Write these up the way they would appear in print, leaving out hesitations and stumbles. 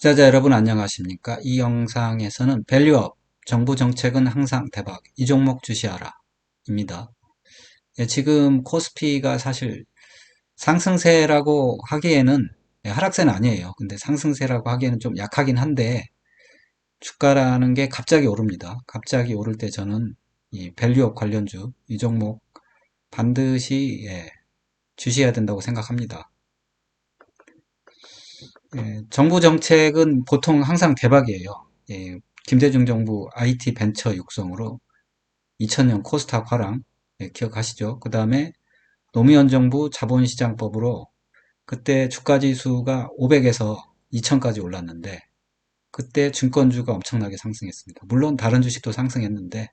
투자자 여러분 안녕하십니까? 이 영상에서는 밸류업, 정부 정책은 항상 대박, 이 종목 주시하라 입니다. 예, 지금 코스피가 사실 상승세라고 하기에는 하락세는 아니에요. 근데 상승세라고 하기에는 좀 약하긴 한데 주가라는 게 갑자기 오릅니다. 갑자기 오를 때 저는 이 밸류업 관련주, 이 종목 반드시 주시해야 된다고 생각합니다. 정부 정책은 보통 항상 대박이에요. 김대중 정부 IT 벤처 육성으로 2000년 코스닥 화랑 기억하시죠? 그 다음에 노무현 정부 자본시장법으로 그때 주가지수가 500에서 2000까지 올랐는데 그때 증권주가 엄청나게 상승했습니다. 물론 다른 주식도 상승했는데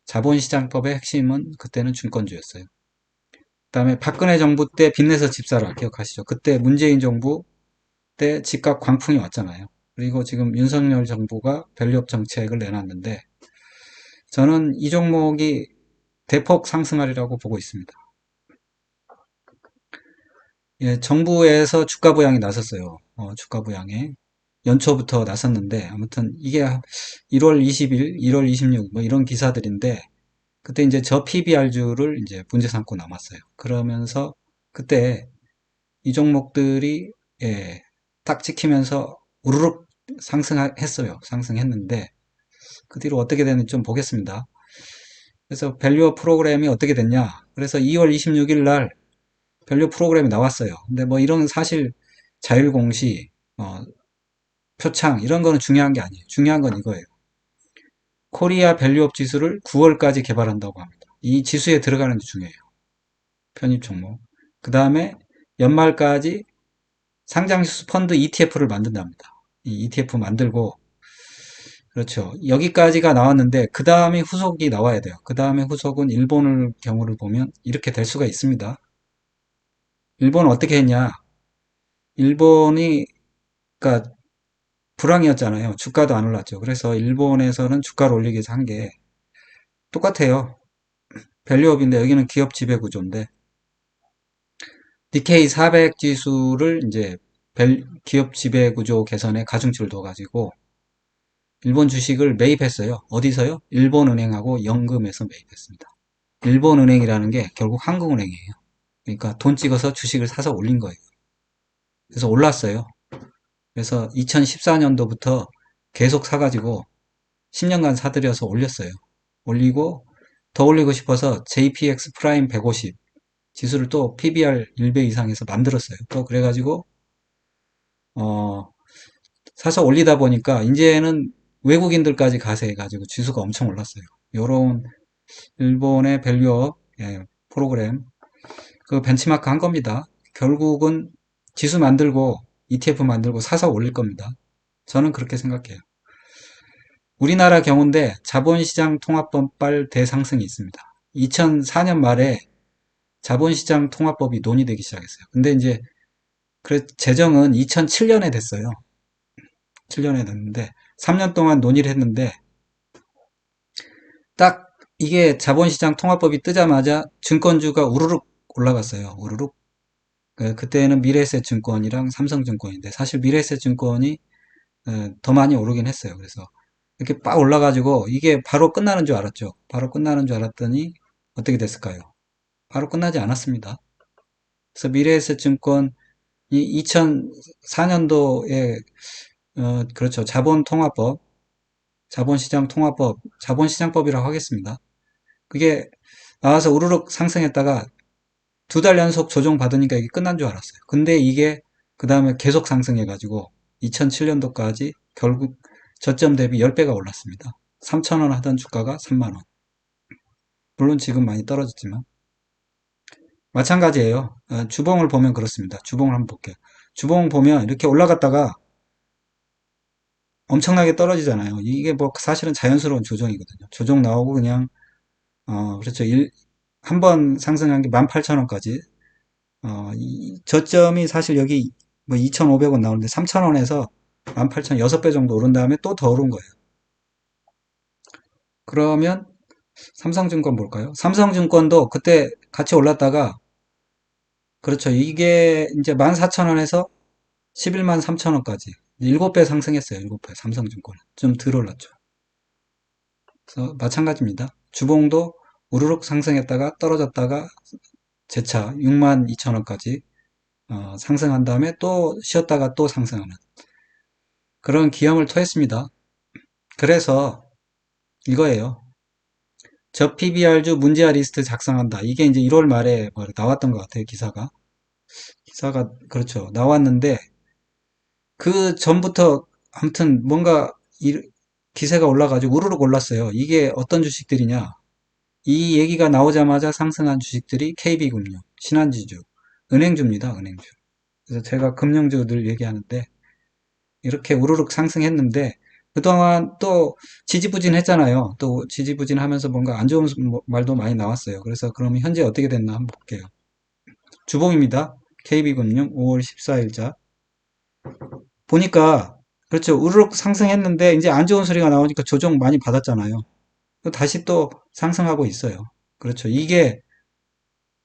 자본시장법의 핵심은 그때는 증권주였어요. 그 다음에 박근혜 정부 때 빚내서 집 사라 기억하시죠? 그때 문재인 정부 때 집값 광풍이 왔잖아요. 그리고 지금 윤석열 정부가 밸류업 정책을 내놨는데 저는 이 종목이 대폭 상승하리라고 보고 있습니다. 예, 정부에서 주가 부양이 나섰어요. 주가 부양에 연초부터 나섰는데 아무튼 이게 1월 20일, 1월 26일 뭐 이런 기사들인데 그때 이제 저 PBR주를 이제 분재 삼고 남았어요. 그러면서 그때 이 종목들이 딱 찍히면서 우르륵 상승했어요. 상승했는데 그 뒤로 어떻게 되는지 좀 보겠습니다. 그래서 밸류업 프로그램이 어떻게 됐냐? 그래서 2월 26일 날 밸류 프로그램이 나왔어요. 근데 뭐 이런 사실 자율공시, 표창 이런 거는 중요한 게 아니에요. 중요한 건 이거예요. 코리아 밸류업 지수를 9월까지 개발한다고 합니다. 이 지수에 들어가는 게 중요해요. 편입 종목. 그 다음에 연말까지 상장지수 펀드 ETF를 만든답니다. 이 ETF 만들고 그렇죠. 여기까지가 나왔는데 그 다음에 후속이 나와야 돼요. 그 다음에 후속은 일본을 경우를 보면 이렇게 될 수가 있습니다. 일본은 어떻게 했냐? 일본이 그러니까 불황이었잖아요. 주가도 안 올랐죠. 그래서 일본에서는 주가를 올리기 위해서 한 게 똑같아요. 밸류업인데 여기는 기업 지배 구조인데 니케이 400 지수를 이제 기업 지배 구조 개선에 가중치를 둬가지고 일본 주식을 매입했어요. 어디서요? 일본은행하고 연금에서 매입했습니다. 일본은행이라는 게 결국 한국은행이에요. 그러니까 돈 찍어서 주식을 사서 올린 거예요. 그래서 올랐어요. 그래서 2014년도부터 계속 사가지고 10년간 사들여서 올렸어요. 올리고 더 올리고 싶어서 JPX 프라임 150 지수를 또 PBR 1배 이상해서 만들었어요. 또 그래가지고 사서 올리다 보니까 이제는 외국인들까지 가세해가지고 지수가 엄청 올랐어요. 요런 일본의 밸류업 프로그램 그 벤치마크 한 겁니다. 결국은 지수 만들고 ETF 만들고 사서 올릴 겁니다. 저는 그렇게 생각해요. 우리나라 경우인데 자본시장 통합법발 대상승이 있습니다. 2004년 말에 자본시장 통합법이 논의되기 시작했어요. 근데 이제 제정은 2007년에 됐어요. 7년에 됐는데 3년 동안 논의를 했는데 딱 이게 자본시장 통합법이 뜨자마자 증권주가 우르륵 올라갔어요. 우르륵. 그때는 미래에셋증권이랑 삼성증권인데 사실 미래에셋증권이 더 많이 오르긴 했어요. 그래서 이렇게 빡 올라가지고 이게 바로 끝나는 줄 알았죠. 바로 끝나는 줄 알았더니 어떻게 됐을까요? 바로 끝나지 않았습니다. 그래서 미래에셋증권이 2004년도에 그렇죠. 자본통합법, 자본시장통합법, 자본시장법이라고 하겠습니다. 그게 나와서 우르륵 상승했다가 2달 연속 조정받으니까 이게 끝난 줄 알았어요. 근데 이게 그 다음에 계속 상승해가지고 2007년도까지 결국 저점 대비 10배가 올랐습니다. 3,000원 하던 주가가 3만원. 물론 지금 많이 떨어졌지만 마찬가지예요. 주봉을 보면 그렇습니다. 주봉을 한번 볼게요. 주봉 보면 이렇게 올라갔다가 엄청나게 떨어지잖아요. 이게 뭐 사실은 자연스러운 조정이거든요. 조정 나오고 그냥 그렇죠. 한 번 상승한 게 18,000원까지 저점이 사실 여기 뭐 2,500원 나오는데 3,000원에서 18,000원 6배 정도 오른 다음에 또 더 오른 거예요. 그러면 삼성증권 볼까요? 삼성증권도 그때 같이 올랐다가 그렇죠. 이게 이제 14,000원에서 11만 3천 원까지 7배 상승했어요. 7배. 삼성증권 좀 덜 올랐죠. 그래서 마찬가지입니다. 주봉도 우르륵 상승했다가 떨어졌다가 재차 6만 2천 원까지 상승한 다음에 또 쉬었다가 또 상승하는 그런 기염을 토했습니다. 그래서 이거예요. 저 PBR주 문제아 리스트 작성한다. 이게 이제 1월 말에 뭐 나왔던 것 같아요. 기사가 그렇죠. 나왔는데 그 전부터 아무튼 뭔가 기세가 올라가지고 우르륵 올랐어요. 이게 어떤 주식들이냐? 이 얘기가 나오자마자 상승한 주식들이 KB금융, 신한지주, 은행주입니다. 은행주. 그래서 제가 금융주 늘 얘기하는데 이렇게 우르륵 상승했는데 그동안 또 지지부진했잖아요. 또 지지부진하면서 뭔가 안 좋은 말도 많이 나왔어요. 그래서 그러면 현재 어떻게 됐나 한번 볼게요. 주봉입니다. KB금융 5월 14일자 보니까 그렇죠. 우르륵 상승했는데 이제 안 좋은 소리가 나오니까 조정 많이 받았잖아요. 다시 또 상승하고 있어요. 그렇죠. 이게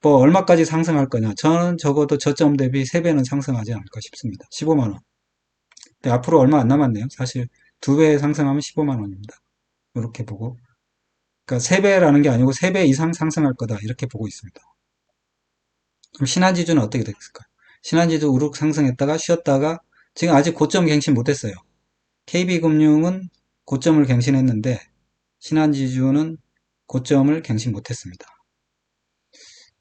뭐 얼마까지 상승할 거냐? 저는 적어도 저점 대비 3배는 상승하지 않을까 싶습니다. 15만 원. 근데 앞으로 얼마 안 남았네요. 사실 2배 상승하면 15만 원입니다. 이렇게 보고. 그러니까 3배라는 게 아니고 3배 이상 상승할 거다. 이렇게 보고 있습니다. 그럼 신한지주는 어떻게 됐을까요? 신한지주 우룩 상승했다가 쉬었다가 지금 아직 고점 갱신 못했어요. KB금융은 고점을 갱신했는데 신한지주는 고점을 갱신 못했습니다.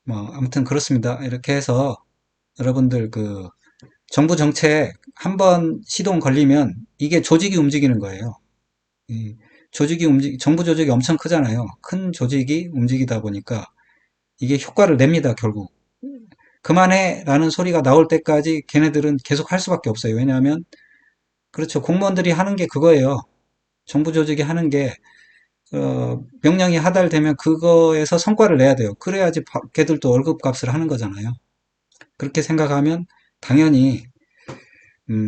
뭐 아무튼 그렇습니다. 이렇게 해서 여러분들 정부 정책 한번 시동 걸리면 이게 조직이 움직이는 거예요. 이 정부 조직이 엄청 크잖아요. 큰 조직이 움직이다 보니까 이게 효과를 냅니다, 결국. 그만해! 라는 소리가 나올 때까지 걔네들은 계속 할 수밖에 없어요. 왜냐하면, 그렇죠. 공무원들이 하는 게 그거예요. 정부 조직이 하는 게, 명령이 하달되면 그거에서 성과를 내야 돼요. 그래야지 걔들도 월급 값을 하는 거잖아요. 그렇게 생각하면 당연히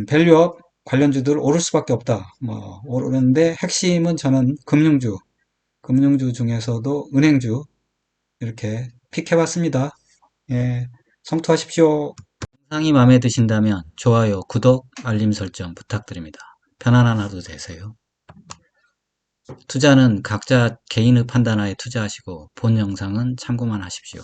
밸류업 관련주들 오를 수밖에 없다. 뭐 오르는데 핵심은 저는 금융주 중에서도 은행주 이렇게 픽해봤습니다. 예, 성투하십시오. 영상이 마음에 드신다면 좋아요, 구독, 알림 설정 부탁드립니다. 편안한 하루 되세요. 투자는 각자 개인의 판단하에 투자하시고 본 영상은 참고만 하십시오.